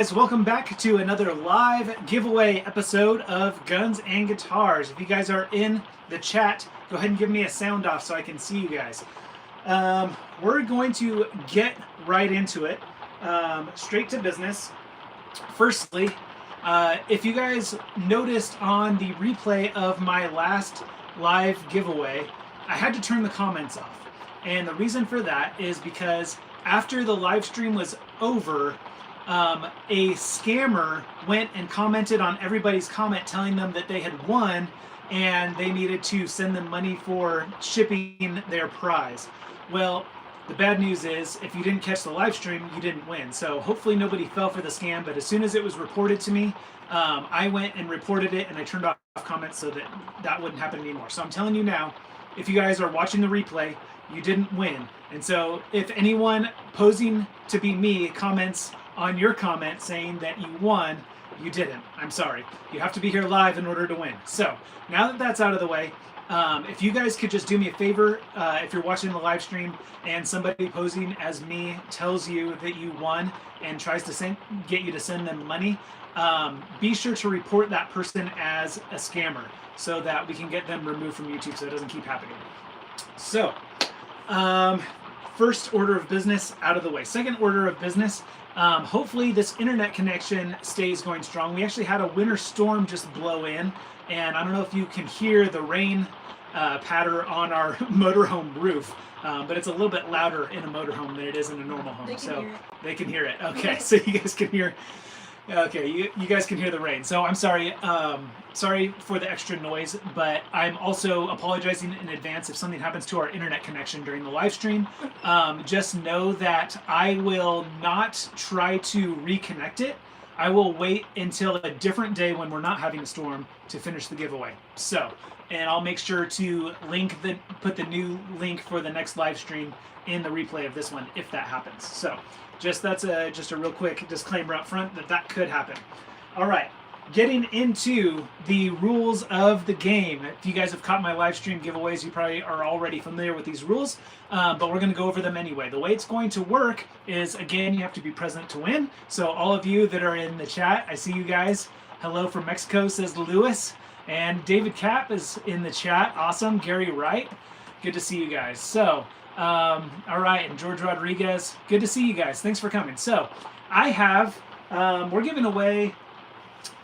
Guys, welcome back to another live giveaway episode of Guns and Guitars. If you guys are in the chat, go ahead and give me a sound off so I can see you guys. We're going to get right into it, straight to business. Firstly, if you guys noticed on the replay of my last live giveaway, I had to turn the comments off. And the reason for that is because after the live stream was over, a scammer went and commented on everybody's comment telling them that they had won and they needed to send them money for shipping their prize. Well, the bad news is if you didn't catch the live stream, you didn't win. So hopefully nobody fell for the scam, but as soon as it was reported to me, I went and reported it and I turned off comments so that that wouldn't happen anymore. So I'm telling you now, if you guys are watching the replay, you didn't win. And so if anyone posing to be me comments on your comment saying that you won, you didn't. I'm sorry. You have to be here live in order to win. So now that that's out of the way, if you guys could just do me a favor, if you're watching the live stream and somebody posing as me tells you that you won and tries to get you to send them money, be sure to report that person as a scammer so that we can get them removed from YouTube so it doesn't keep happening. So, first order of business out of the way. Second order of business, hopefully this internet connection stays going strong. We actually had a winter storm just blow in, and I don't know if you can hear the rain patter on our motorhome roof, but it's a little bit louder in a motorhome than it is in a normal home. They can hear it. Okay, so you guys can hear. Okay, you guys can hear the rain. So I'm sorry. Sorry for the extra noise, but I'm also apologizing in advance if something happens to our internet connection during the live stream. Just know that I will not try to reconnect it. I will wait until a different day when we're not having a storm to finish the giveaway. So, and I'll make sure to put the new link for the next live stream in the replay of this one if that happens. So, that's just a real quick disclaimer up front that could happen. All right. Getting into the rules of the game. If you guys have caught my live stream giveaways, you probably are already familiar with these rules, but we're going to go over them anyway. The way it's going to work is, again, you have to be present to win. So all of you that are in the chat, I see you guys. Hello from Mexico, says Lewis. And David Cap is in the chat. Awesome. Gary Wright. Good to see you guys. So, all right. And George Rodriguez. Good to see you guys. Thanks for coming. So I have, we're giving away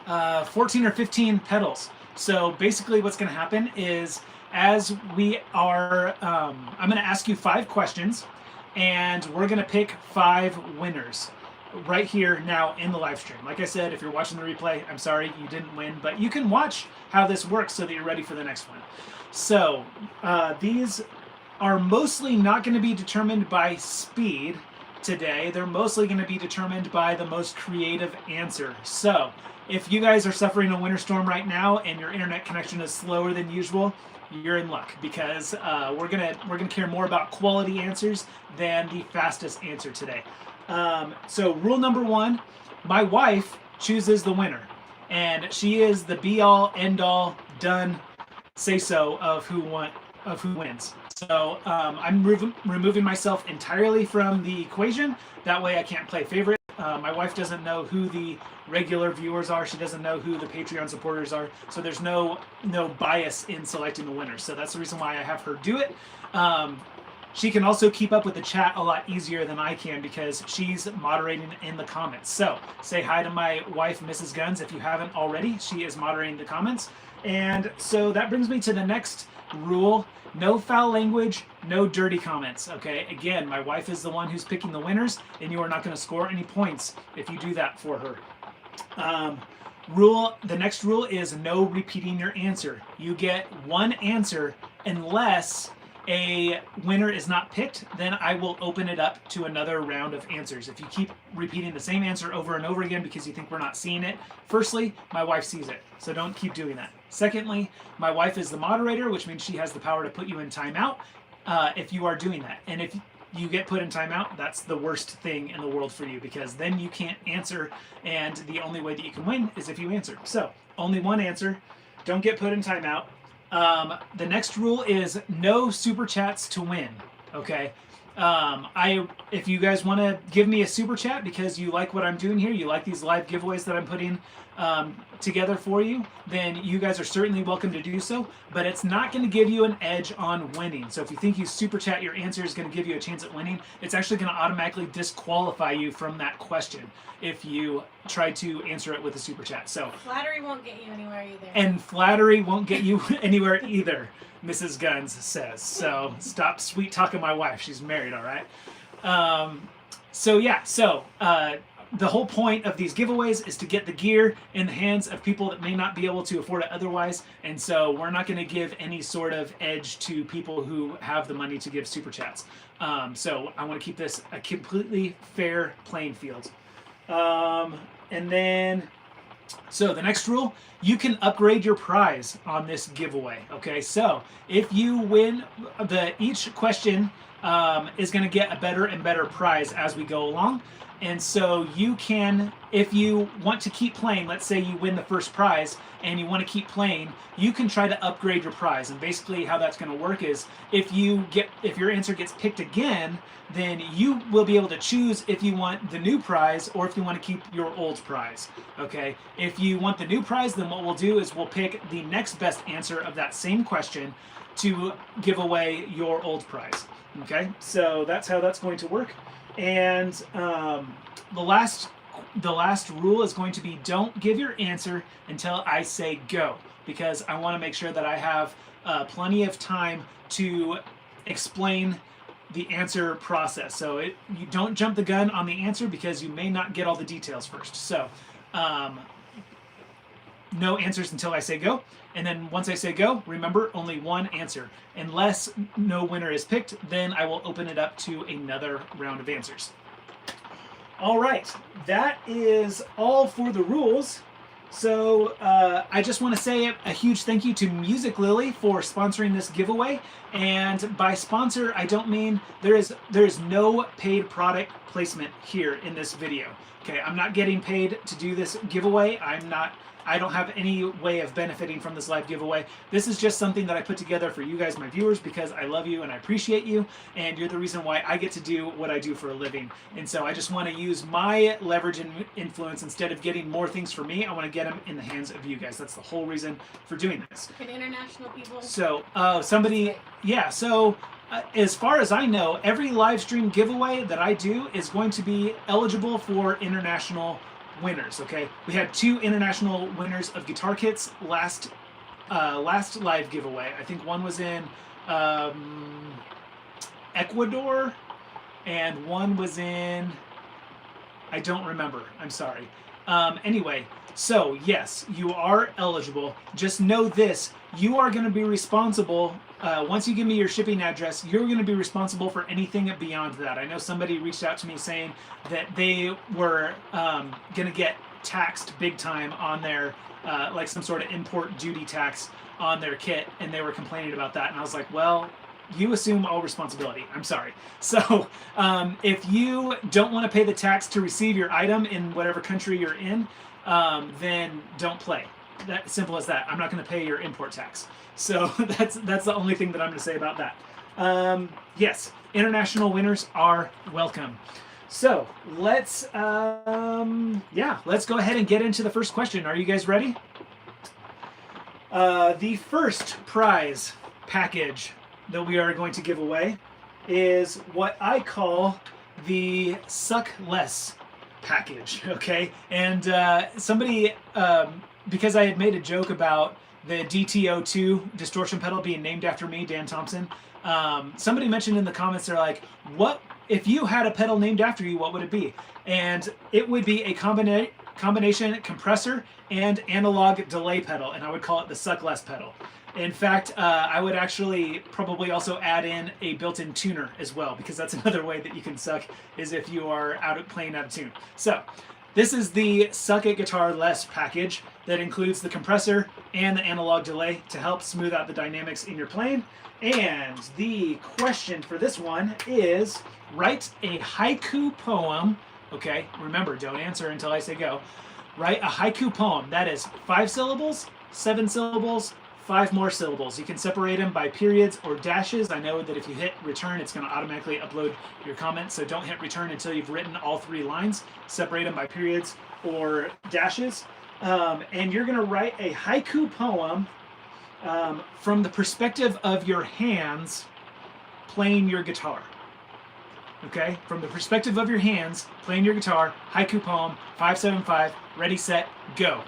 14 or 15 pedals. So basically what's going to happen is as we are, I'm going to ask you 5 questions and we're going to pick 5 winners right here now in the live stream. Like I said, if you're watching the replay, I'm sorry you didn't win, but you can watch how this works so that you're ready for the next one. So these are mostly not going to be determined by speed today. They're mostly going to be determined by the most creative answer. So if you guys are suffering a winter storm right now and your internet connection is slower than usual, you're in luck because we're gonna care more about quality answers than the fastest answer today. So rule number 1, my wife chooses the winner, and she is the be-all, end-all, done say-so of who wins. So I'm removing myself entirely from the equation. That way I can't play favorite. My wife doesn't know who the regular viewers are. She doesn't know who the Patreon supporters are. So there's no bias in selecting the winners. So that's the reason why I have her do it. She can also keep up with the chat a lot easier than I can because she's moderating in the comments. So say hi to my wife, Mrs. Guns, if you haven't already. She is moderating the comments. And so that brings me to the next rule. No foul language, no dirty comments, okay? Again, my wife is the one who's picking the winners, and you are not going to score any points if you do that for her. The next rule is no repeating your answer. You get one answer unless a winner is not picked, then I will open it up to another round of answers. If you keep repeating the same answer over and over again because you think we're not seeing it, firstly, my wife sees it, so don't keep doing that. Secondly, my wife is the moderator, which means she has the power to put you in timeout if you are doing that. And if you get put in timeout, that's the worst thing in the world for you because then you can't answer, and the only way that you can win is if you answer. So only one answer. Don't get put in timeout. The next rule is no super chats to win. Okay. If you guys want to give me a super chat because you like what I'm doing here, you like these live giveaways that I'm putting together for you, then you guys are certainly welcome to do so. But it's not going to give you an edge on winning. So if you think you super chat your answer is going to give you a chance at winning, it's actually going to automatically disqualify you from that question if you try to answer it with a super chat. So flattery won't get you anywhere either. And flattery won't get you anywhere either, Mrs. Guns says. So stop sweet talking my wife. She's married, all right? The whole point of these giveaways is to get the gear in the hands of people that may not be able to afford it otherwise. And so we're not going to give any sort of edge to people who have the money to give super chats. So I want to keep this a completely fair playing field. And then, so the next rule, you can upgrade your prize on this giveaway. Okay, so if you win, each question is going to get a better and better prize as we go along. And so you can, if you want to keep playing, let's say you win the first prize and you want to keep playing, you can try to upgrade your prize. And basically how that's going to work is if your answer gets picked again, then you will be able to choose if you want the new prize or if you want to keep your old prize. Okay, if you want the new prize, then what we'll do is we'll pick the next best answer of that same question to give away your old prize. Okay, so that's how that's going to work. And the last rule is going to be don't give your answer until I say go, because I want to make sure that I have plenty of time to explain the answer process. So you don't jump the gun on the answer because you may not get all the details first. So no answers until I say go. And then once I say go, remember, only one answer. Unless no winner is picked, then I will open it up to another round of answers. All right, that is all for the rules. So I just want to say a huge thank you to Music Lily for sponsoring this giveaway. And by sponsor, I don't mean there is no paid product placement here in this video. Okay, I'm not getting paid to do this giveaway. I don't have any way of benefiting from this live giveaway. This is just something that I put together for you guys, my viewers, because I love you and I appreciate you, and you're the reason why I get to do what I do for a living. And so I just want to use my leverage and influence. Instead of getting more things for me, I want to get them in the hands of you guys. That's the whole reason for doing this. Can international people? So as far as I know, every live stream giveaway that I do is going to be eligible for international winners. Okay, we had 2 international winners of guitar kits last live giveaway. I think one was in Ecuador and one was in, I don't remember, I'm sorry. Anyway, so yes, you are eligible. Just know this, you are going to be responsible, once you give me your shipping address, you're going to be responsible for anything beyond that. I know somebody reached out to me saying that they were going to get taxed big time on their, like some sort of import duty tax on their kit, and they were complaining about that. And I was like, well, you assume all responsibility. I'm sorry. So if you don't want to pay the tax to receive your item in whatever country you're in, then don't play. That simple as that. I'm not going to pay your import tax. So that's the only thing that I'm going to say about that. Yes, international winners are welcome. So let's let's go ahead and get into the first question. Are you guys ready? The first prize package that we are going to give away is what I call the Suck Less package. Okay, and somebody, because I had made a joke about the DTO2 distortion pedal being named after me, Dan Thompson, somebody mentioned in the comments, they're like, what if you had a pedal named after you, what would it be? And it would be a combination compressor and analog delay pedal, and I would call it the Suck Less pedal. In fact, I would actually probably also add in a built-in tuner as well, because that's another way that you can suck, is if you are playing out of tune. So this is the Suck It Guitar Less package that includes the compressor and the analog delay to help smooth out the dynamics in your playing. And the question for this one is, write a haiku poem. Okay, remember, don't answer until I say go. Write a haiku poem that is 5 syllables, 7 syllables, 5 more syllables. You can separate them by periods or dashes. I know that if you hit return, it's going to automatically upload your comment, so don't hit return until you've written all 3 lines. Separate them by periods or dashes. And you're going to write a haiku poem from the perspective of your hands playing your guitar. Okay? From the perspective of your hands playing your guitar, haiku poem, 575, ready, set, go.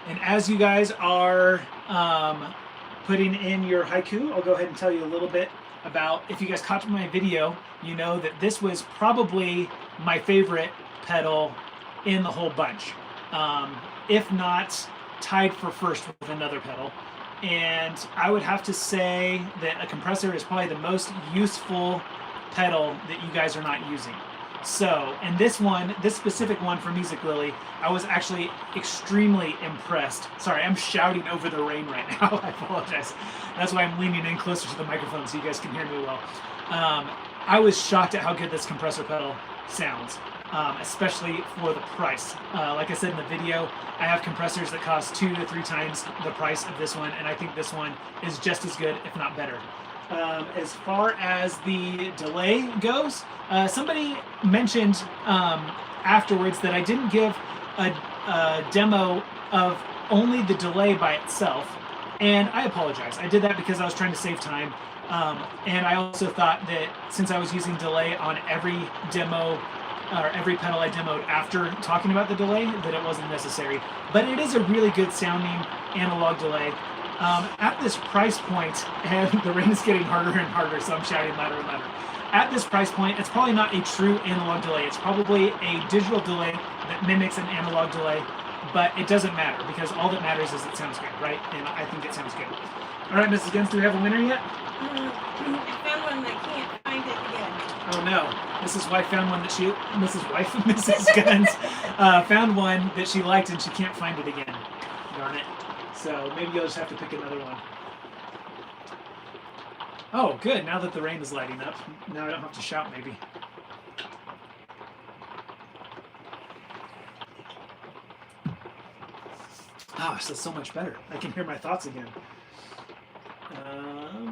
And as you guys are putting in your haiku, I'll go ahead and tell you a little bit about, if you guys caught my video, you know that this was probably my favorite pedal in the whole bunch. If not tied for first with another pedal. And I would have to say that a compressor is probably the most useful pedal that you guys are not using. So, and this specific one for Music Lily, I was actually extremely impressed. Sorry, I'm shouting over the rain right now. I apologize. That's why I'm leaning in closer to the microphone so you guys can hear me well. I was shocked at how good this compressor pedal sounds, especially for the price. Like I said in the video, I have compressors that cost 2 to 3 times the price of this one, and I think this one is just as good, if not better. As far as the delay goes, somebody mentioned afterwards that I didn't give a demo of only the delay by itself, and I apologize. I did that because I was trying to save time, and I also thought that since I was using delay on every demo or every pedal I demoed after talking about the delay, that it wasn't necessary. But it is a really good sounding analog delay. At this price point, and the rain is getting harder and harder, so I'm shouting louder and louder. At this price point, it's probably not a true analog delay. It's probably a digital delay that mimics an analog delay, but it doesn't matter because all that matters is it sounds good, right? And I think it sounds good. All right, Mrs. Gens, do we have a winner yet? I found one that I can't find it again. Oh no, Mrs. Wife found one that she, Mrs. Guns found one that she liked and she can't find it again. Darn it. So maybe you'll just have to pick another one. Oh, good. Now that the rain is lighting up, now I don't have to shout maybe. Ah, so so much better. I can hear my thoughts again.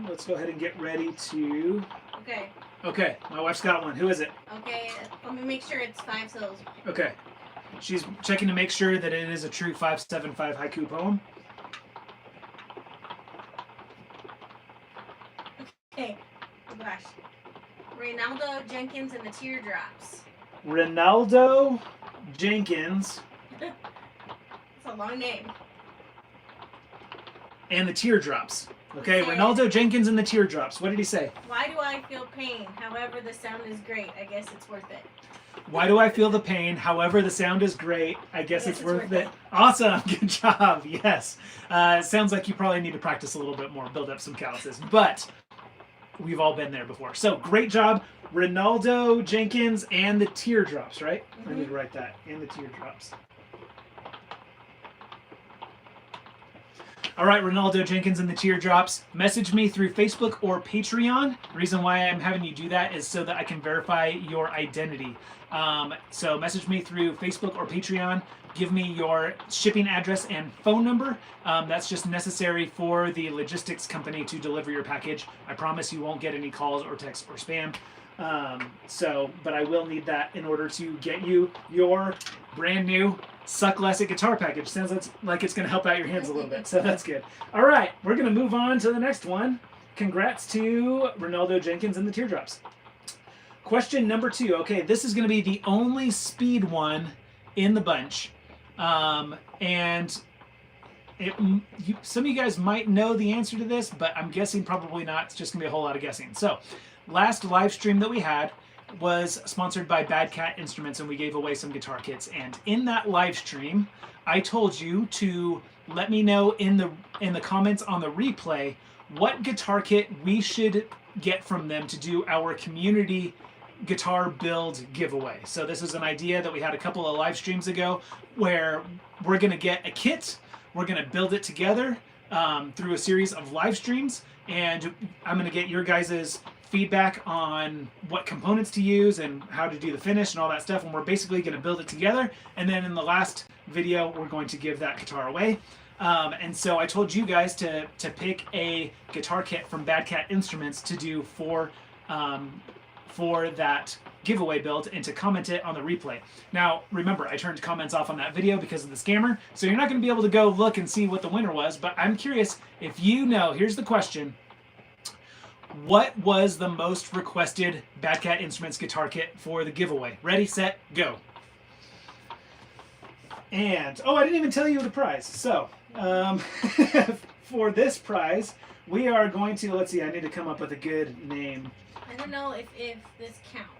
Let's go ahead and get ready to... Okay. Okay, my wife's got one. Who is it? Okay, let me make sure it's 5 syllables. Okay. She's checking to make sure that it is a true 575 haiku poem. Okay. Oh gosh. Ronaldo Jenkins and the Teardrops. Ronaldo Jenkins It's a long name. and the Teardrops. Okay, Okay. Ronaldo Jenkins and the Teardrops. What did he say? Why do I feel pain? However, the sound is great. I guess it's worth it. Why do I feel the pain? However, the sound is great. I guess it's worth it. Awesome. Good job. Yes. It sounds like you probably need to practice a little bit more, build up some calluses. But we've all been there before. So great job, Ronaldo Jenkins and the Teardrops, right? Mm-hmm. I need to write that. And the Teardrops. All right, Ronaldo Jenkins and the Teardrops, message me through Facebook or Patreon. The reason why I'm having you do that is so that I can verify your identity. So message me through Facebook or Patreon. Give me your shipping address and phone number. That's just necessary for the logistics company to deliver your package. I promise you won't get any calls or texts or spam. But I will need that in order to get you your brand new Suck Less at Guitar package. Sounds like it's going to help out your hands a little bit, so that's good. All right, we're going to move on to the next one. Congrats to Ronaldo Jenkins and the Teardrops. Question number 2. Okay, this is going to be the only speed one in the bunch. Some of you guys might know the answer to this, but I'm guessing probably not. It's just going to be a whole lot of guessing. So, last live stream that we had was sponsored by Bad Cat Instruments, and we gave away some guitar kits. And in that live stream, I told you to let me know in the comments on the replay what guitar kit we should get from them to do our community guitar build giveaway. So this is an idea that we had a couple of live streams ago where we're going to get a kit, we're going to build it together through a series of live streams, and I'm going to get your guys's feedback on what components to use and how to do the finish and all that stuff, and we're basically going to build it together, and then in the last video we're going to give that guitar away. And so I told you guys to pick a guitar kit from Bad Cat Instruments to do for that giveaway build and to comment it on the replay. Now, remember, I turned comments off on that video because of the scammer, so you're not going to be able to go look and see what the winner was, but I'm curious if you know, here's the question. What was the most requested Bad Cat Instruments guitar kit for the giveaway? Ready, set, go. And, oh, I didn't even tell you the prize. So, for this prize, we are going to, let's see, I need to come up with a good name. I don't know if this counts.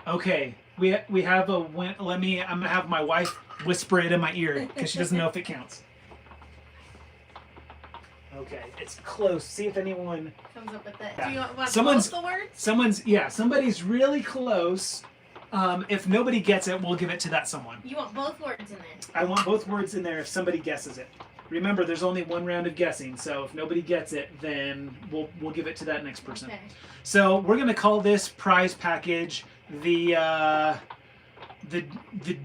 Okay, we have a win. I'm gonna have my wife whisper it in my ear because she doesn't know if it counts. Okay, it's close. See if anyone comes up with that. Yeah. Do you want Someone's- both the words? Somebody's really close. If nobody gets it, we'll give it to that someone. You want both words in there? I want both words in there if somebody guesses it. Remember, there's only one round of guessing, so if nobody gets it, then we'll give it to that next person. Okay. So we're gonna call this prize package the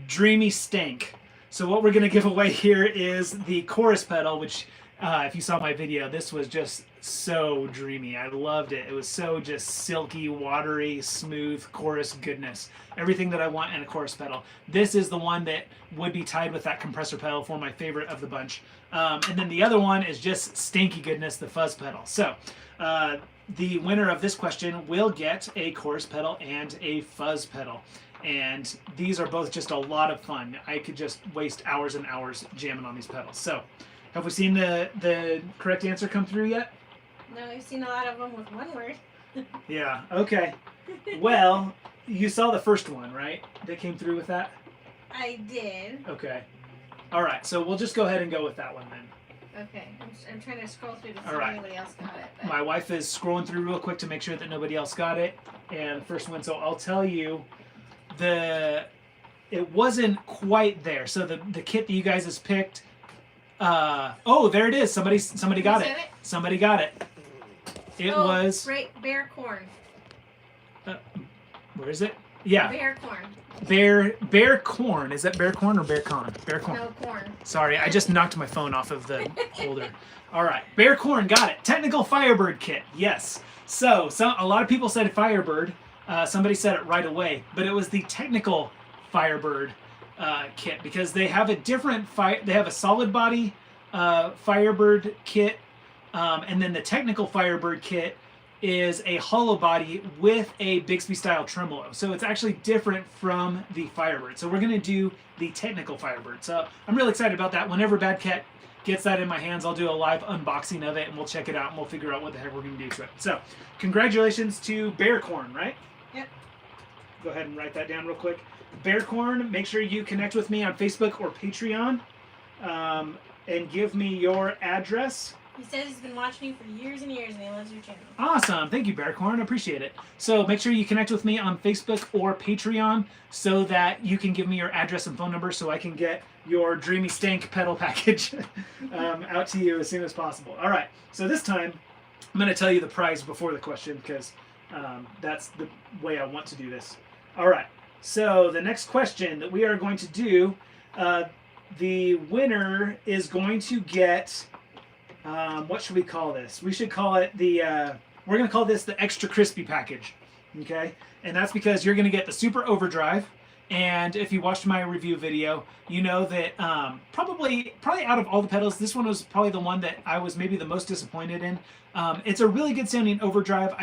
Dreamy Stank. So what we're gonna give away here is the chorus pedal, which if you saw my video, this was just so dreamy. I loved it. It was so just silky, watery, smooth chorus goodness. Everything that I want in a chorus pedal. This is the one that would be tied with that compressor pedal for my favorite of the bunch. And then the other one is just stanky goodness, the fuzz pedal. So the winner of this question will get a chorus pedal and a fuzz pedal. And these are both just a lot of fun. I could just waste hours and hours jamming on these pedals. So have we seen the correct answer come through yet? No, I've seen a lot of them with one word. Yeah, okay. Well, you saw the first one, right? That came through with that? I did. Okay. All right, so we'll just go ahead and go with that one then. Okay, I'm trying to scroll through to see All if right. anybody else got it. But... My wife is scrolling through real quick to make sure that nobody else got it. And the first one, so I'll tell you, it wasn't quite there. So the kit that you guys has picked, oh, there it is. Somebody got it. Somebody got it. It was... Bear corn. Where is it? Yeah. Bear corn. Bear corn. Is that bear corn or bear con? Bear corn. No, corn. Sorry, I just knocked my phone off of the holder. All right, bear corn, got it. Technical Firebird kit, yes. So a lot of people said Firebird. Somebody said it right away, but it was the Technical Firebird kit because they have a different they have a solid body Firebird kit, and then the Technical Firebird kit is a hollow body with a Bixby style tremolo. So it's actually different from the Firebird. So we're gonna do the Technical Firebird. So I'm really excited about that. Whenever Bad Cat gets that in my hands, I'll do a live unboxing of it and we'll check it out and we'll figure out what the heck we're gonna do to it. So congratulations to Bearcorn, right? Yep. Go ahead and write that down real quick. Bearcorn, make sure you connect with me on Facebook or Patreon and give me your address. He says he's been watching you for years and years and he loves your channel. Awesome. Thank you, Bearcorn. I appreciate it. So make sure you connect with me on Facebook or Patreon so that you can give me your address and phone number so I can get your Dreamy Stank pedal package out to you as soon as possible. All right. So this time, I'm going to tell you the prize before the question because that's the way I want to do this. All right. So the next question that we are going to do, the winner is going to get... what should we call this? We should call it we're going to call this the Extra Crispy package. Okay? And that's because you're going to get the Super Overdrive. And if you watched my review video, you know that probably out of all the pedals, this one was probably the one that I was maybe the most disappointed in. It's a really good sounding overdrive.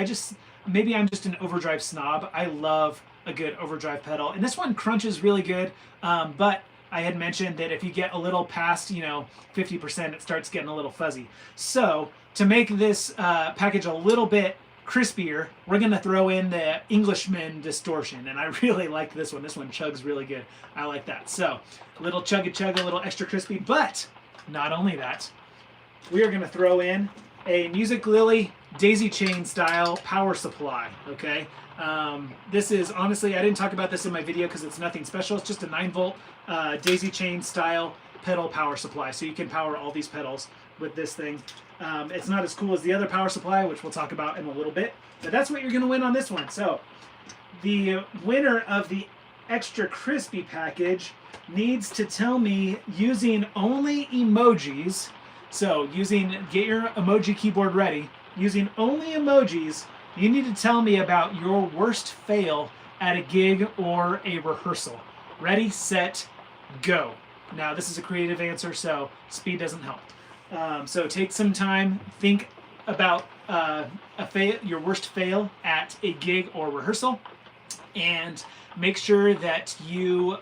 Maybe I'm just an overdrive snob. I love a good overdrive pedal. And this one crunches really good, but I had mentioned that if you get a little past, 50%, it starts getting a little fuzzy. So to make this package a little bit crispier, we're going to throw in the Englishman distortion. And I really like this one. This one chugs really good. I like that. So a little chugga, a little extra crispy. But not only that, we are going to throw in a Music Lily daisy chain style power supply. Okay. This is honestly, I didn't talk about this in my video because it's nothing special. It's just a 9-volt daisy chain style pedal power supply. So you can power all these pedals with this thing. It's not as cool as the other power supply, which we'll talk about in a little bit. But that's what you're going to win on this one. So the winner of the extra crispy package needs to tell me using only emojis. So get your emoji keyboard ready. Using only emojis, you need to tell me about your worst fail at a gig or a rehearsal. Ready, set, go. Now this is a creative answer, so speed doesn't help. So take some time, think about your worst fail at a gig or rehearsal, and make sure that you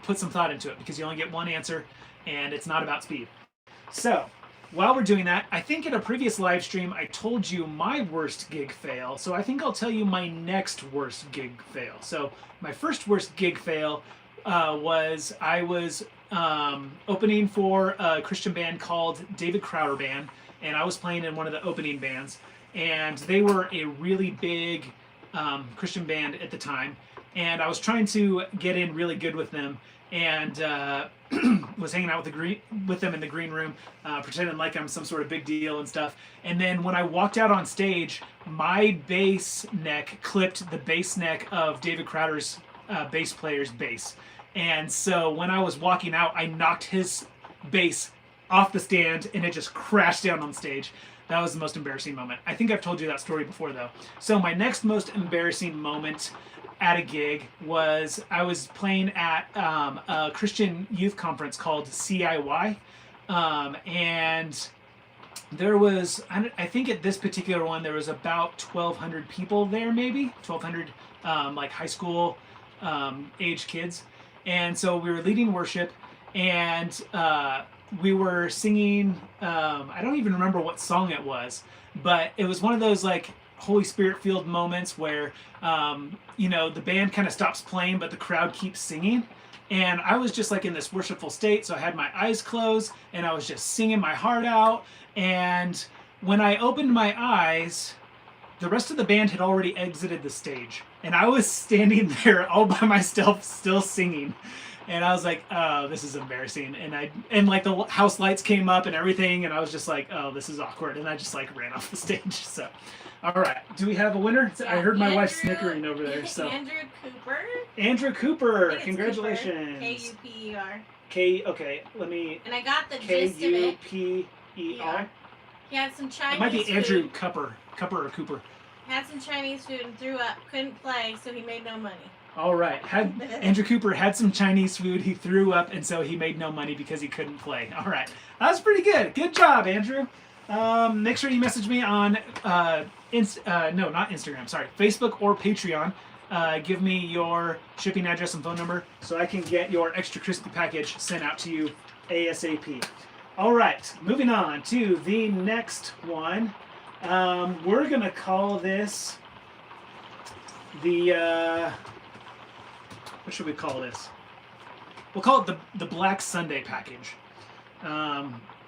put some thought into it, because you only get one answer and it's not about speed. So while we're doing that, I think in a previous live stream I told you my worst gig fail, so I think I'll tell you my next worst gig fail. So my first worst gig fail was I was opening for a Christian band called David Crowder Band, and I was playing in one of the opening bands, and they were a really big Christian band at the time, and I was trying to get in really good with them, and was hanging out with them in the green room, pretending like I'm some sort of big deal and stuff. And then when I walked out on stage, my bass neck clipped the bass neck of David Crowder's bass player's bass. And so when I was walking out, I knocked his bass off the stand and it just crashed down on stage. That was the most embarrassing moment. I think I've told you that story before though. So my next most embarrassing moment at a gig was I was playing at a Christian youth conference called CIY, and there was, I think at this particular one there was about 1,200 people there, maybe 1,200 like high school age kids, and so we were leading worship, and we were singing, I don't even remember what song it was, but it was one of those like Holy Spirit filled moments where the band kind of stops playing but the crowd keeps singing, and I was just like in this worshipful state, so I had my eyes closed and I was just singing my heart out, and when I opened my eyes, the rest of the band had already exited the stage and I was standing there all by myself still singing. And I was like, oh, this is embarrassing. And like the house lights came up and everything, and I was just like, oh, this is awkward. And I just like ran off the stage. So, all right. Do we have a winner? Yeah, I heard my wife snickering over there. So Andrew Cooper. Andrew Cooper. Congratulations. K-U-P-E-R. Okay, let me. And I got the gist of it. K-U-P-E-R. He had some Chinese It might be Andrew food. Cupper or Cooper. Had some Chinese food and threw up. Couldn't play, so he made no money. All right. Andrew Cooper had some Chinese food. He threw up, and so he made no money because he couldn't play. All right. That was pretty good. Good job, Andrew. Make sure you message me on not Instagram. Sorry, Facebook or Patreon. Give me your shipping address and phone number so I can get your extra crispy package sent out to you ASAP. All right. Moving on to the next one. We're gonna call this the. What should we call this? We'll call it the Black Sunday package.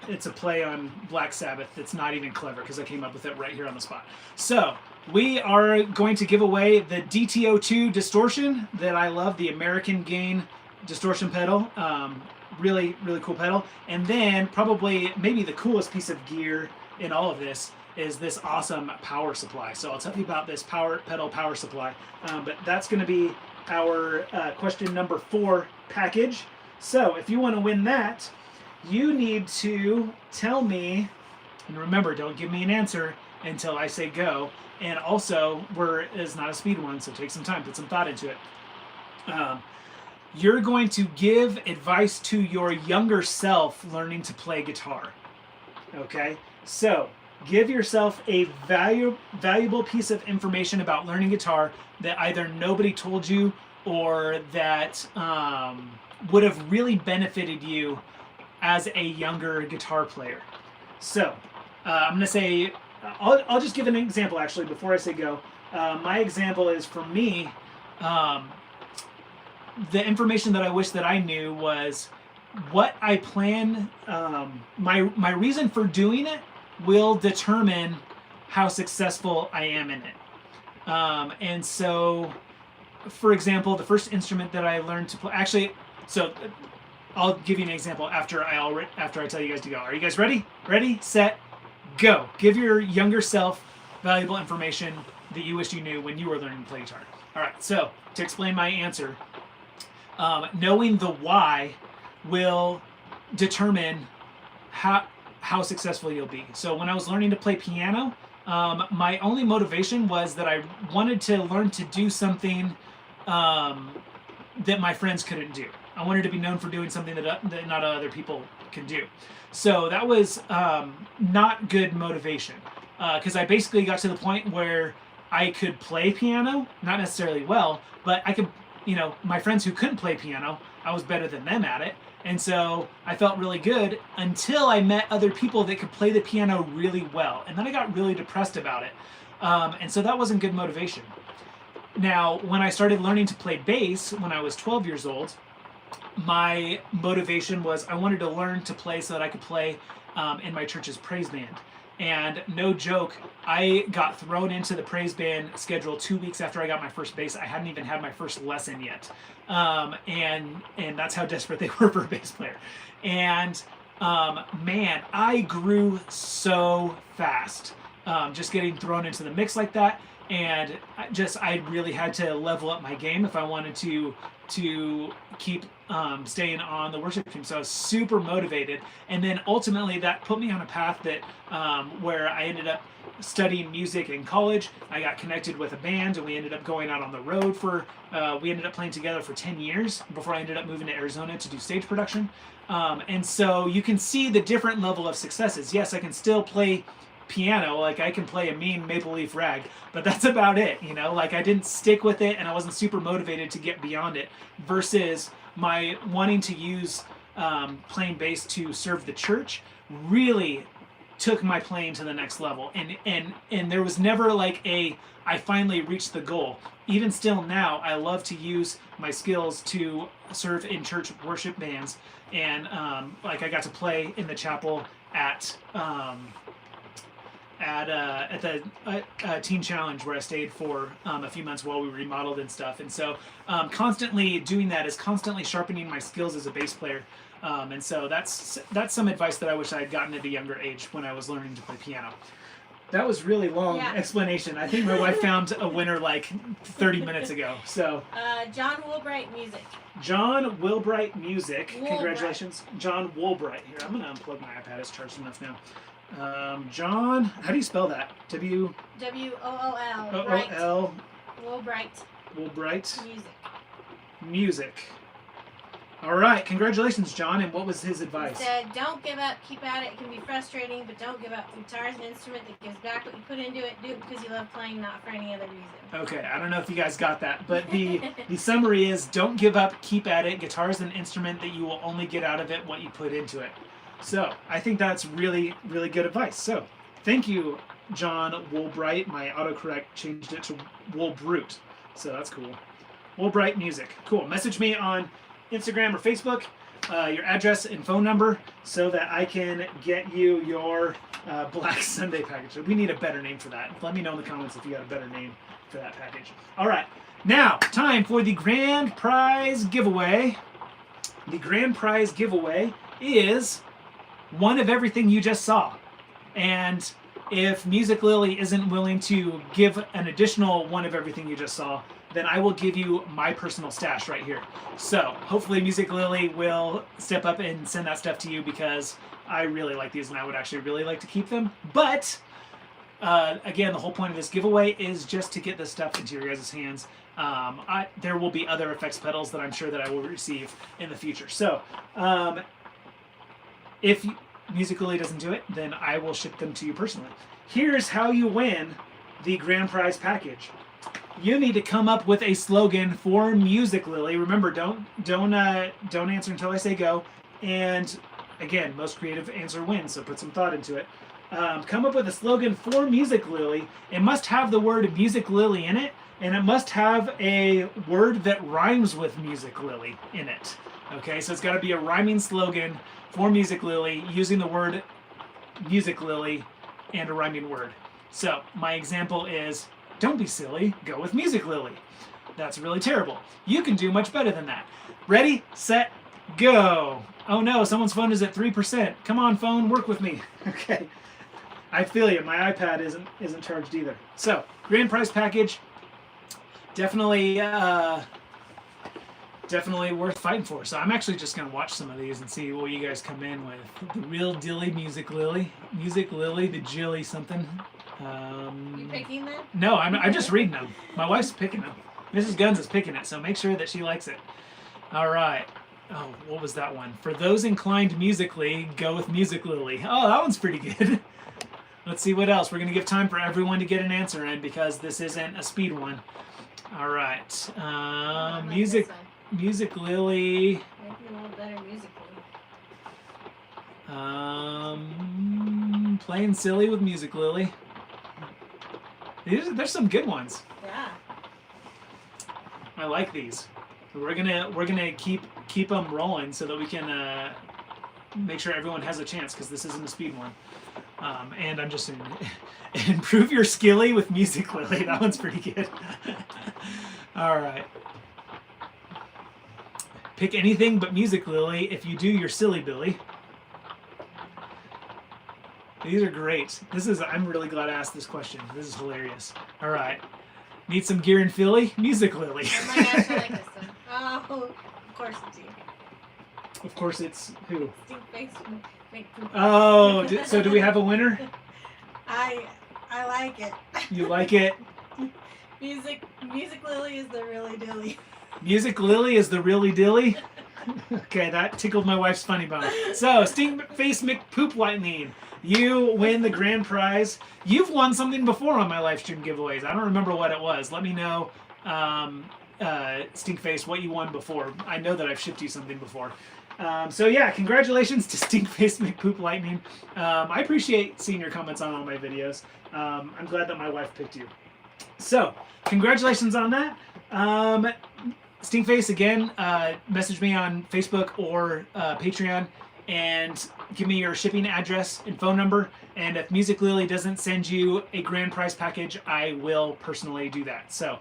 It's a play on Black Sabbath. It's not even clever because I came up with it right here on the spot. So we are going to give away the DTO2 distortion that I love, the American Gain distortion pedal. Really, really cool pedal. And then probably maybe the coolest piece of gear in all of this is this awesome power supply. So I'll tell you about this pedal power supply. But that's going to be our question number 4 package. So if you want to win that, you need to tell me, and remember, don't give me an answer until I say go. And also, it's not a speed one, so take some time, put some thought into it. You're going to give advice to your younger self learning to play guitar. Okay? So give yourself a valuable piece of information about learning guitar that either nobody told you or that would have really benefited you as a younger guitar player. So I'm going to say, I'll just give an example actually before I say go. My example is, for me, the information that I wish that I knew was what I plan, my reason for doing it will determine how successful I am in it. And so, for example, the first instrument that I learned to play, actually, so I'll give you an example after I tell you guys to go. Are you guys ready? Ready, set, go. Give your younger self valuable information that you wish you knew when you were learning to play guitar. All right, so to explain my answer, knowing the why will determine how successful you'll be. So when I was learning to play piano, my only motivation was that I wanted to learn to do something that my friends couldn't do. I wanted to be known for doing something that not other people can do. So that was not good motivation, because I basically got to the point where I could play piano, not necessarily well, but I could, my friends who couldn't play piano, I was better than them at it. And so I felt really good until I met other people that could play the piano really well. And then I got really depressed about it. And so that wasn't good motivation. Now, when I started learning to play bass when I was 12 years old, my motivation was I wanted to learn to play so that I could play in my church's praise band. And no joke, I got thrown into the praise band schedule 2 weeks after I got my first bass. I hadn't even had my first lesson yet. And that's how desperate they were for a bass player. And man, I grew so fast just getting thrown into the mix like that. And I really had to level up my game if I wanted to keep staying on the worship team. So I was super motivated, and then ultimately that put me on a path that where I ended up studying music in college. I got connected with a band, and we ended up going out on the road we ended up playing together for 10 years before I ended up moving to Arizona to do stage production. And so you can see the different level of successes. Yes, I can still play piano, like I can play a mean Maple Leaf rag, but that's about it, like I didn't stick with it, and I wasn't super motivated to get beyond it, versus my wanting to use playing bass to serve the church really took my playing to the next level. And there was never like I finally reached the goal. Even still now, I love to use my skills to serve in church worship bands, and like I got to play in the chapel at the Teen Challenge, where I stayed for a few months while we remodeled and stuff. And so constantly doing that is constantly sharpening my skills as a bass player. And so that's some advice that I wish I had gotten at a younger age when I was learning to play piano. That was really long explanation. I think my wife found a winner like 30 minutes ago. So John Woolbright Music. John Woolbright Music. Congratulations. John Woolbright. Here, I'm going to unplug my iPad. It's charged enough now. John, how do you spell that? Wool. Wool. Woolbright. Woolbright. Music. Music. All right, congratulations, John. And what was his advice? He said, don't give up, keep at it. It can be frustrating, but don't give up. Guitar is an instrument that gives back what you put into it. Do it because you love playing, not for any other reason. Okay, I don't know if you guys got that, but the summary is, don't give up, keep at it. Guitar is an instrument that you will only get out of it what you put into it. So I think that's really, really good advice. So thank you, John Woolbright. My autocorrect changed it to Woolbrute. So that's cool. Woolbright Music. Cool. Message me on Instagram or Facebook, your address and phone number, so that I can get you your Black Sunday package. We need a better name for that. Let me know in the comments if you got a better name for that package. All right. Now, time for the grand prize giveaway. The grand prize giveaway is one of everything you just saw. And if Music Lily isn't willing to give an additional one of everything you just saw, then I will give you my personal stash right here. So hopefully Music Lily will step up and send that stuff to you, because I really like these and I would actually really like to keep them. But again, the whole point of this giveaway is just to get this stuff into your guys' hands. There will be other effects pedals that I'm sure that I will receive in the future. So if Music Lily doesn't do it, then I will ship them to you personally. Here's how you win the grand prize package. You need to come up with a slogan for Music Lily. Remember, don't answer until I say go. And again, most creative answer wins, so put some thought into it. Come up with a slogan for Music Lily. It must have the word Music Lily in it, and it must have a word that rhymes with Music Lily in it. Okay, so it's got to be a rhyming slogan for Music Lily using the word Music Lily and a rhyming word. So my example is, don't be silly, go with Music Lily. That's really terrible. You can do much better than that. Ready, set, go. Oh no, someone's phone is at 3%. Come on, phone, work with me. Okay. I feel you. My iPad isn't charged either. So, grand prize package. Definitely definitely worth fighting for. So I'm actually just going to watch some of these and see what you guys come in with. The Real Dilly Music Lily. Music Lily, the Jilly something. You picking them? No, I'm just reading them. My wife's picking them. Mrs. Guns is picking it, so make sure that she likes it. All right. Oh, what was that one? For those inclined musically, go with Music Lily. Oh, that one's pretty good. Let's see what else. We're going to give time for everyone to get an answer in because this isn't a speed one. All right. Music Lily. Maybe a little better musically. Playing silly with Music Lily. There's some good ones. Yeah. I like these. We're gonna keep them rolling so that we can make sure everyone has a chance because this isn't a speed one. And I'm just improve your skilly with Music Lily. That one's pretty good. All right. Pick anything but Music Lily. If you do, you're silly Billy. These are great. I'm really glad I asked this question. This is hilarious. All right. Need some gear in Philly? Music Lily. Oh my gosh, I like this one. Oh, of course it's you. Of course it's who? Stink face make poop. Oh, so do we have a winner? I like it. You like it? Music Lily is the really dilly. Music Lily is the really dilly? Okay, that tickled my wife's funny bone. So, Stink Face McPoop Lightning, you win the grand prize. You've won something before on my live stream giveaways. I don't remember what it was. Let me know, Stinkface, what you won before. I know that I've shipped you something before. So yeah, congratulations to Stinkface McPoop Lightning. I appreciate seeing your comments on all my videos. I'm glad that my wife picked you. So, congratulations on that. Stinkface, again, message me on Facebook or Patreon and give me your shipping address and phone number. And if Music Lily doesn't send you a grand prize package, I will personally do that. So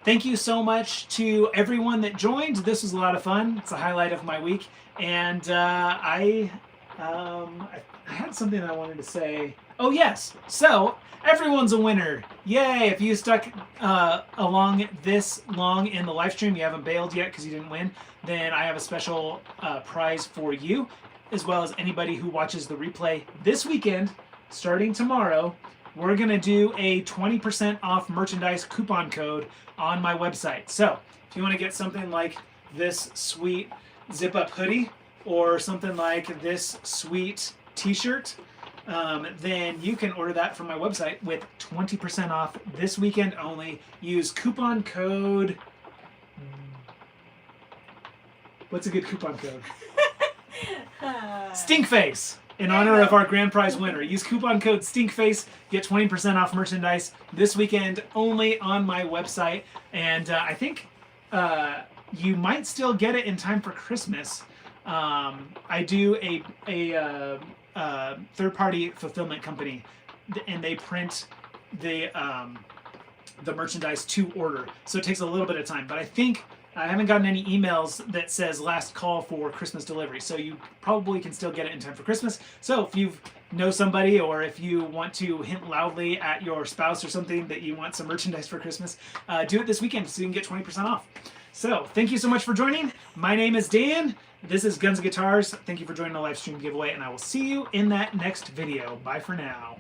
thank you so much to everyone that joined. This was a lot of fun. It's a highlight of my week. And I had something I wanted to say. Oh, yes. So everyone's a winner. Yay. If you stuck along this long in the live stream, you haven't bailed yet because you didn't win, then I have a special prize for you, as well as anybody who watches the replay this weekend. Starting tomorrow, we're going to do a 20% off merchandise coupon code on my website. So if you want to get something like this sweet zip-up hoodie or something like this sweet t-shirt, then you can order that from my website with 20% off this weekend only. Use coupon code... What's a good coupon code? Stinkface! In honor of our grand prize winner. Use coupon code Stinkface, get 20% off merchandise this weekend only on my website. And I think you might still get it in time for Christmas. I do a third-party fulfillment company, and they print the merchandise to order. So it takes a little bit of time. But I think I haven't gotten any emails that says last call for Christmas delivery, so you probably can still get it in time for Christmas. So if you know somebody, or if you want to hint loudly at your spouse or something that you want some merchandise for Christmas, do it this weekend so you can get 20% off. So thank you so much for joining. My name is Dan. This is Guns and Guitars. Thank you for joining the live stream giveaway, and I will see you in that next video. Bye for now.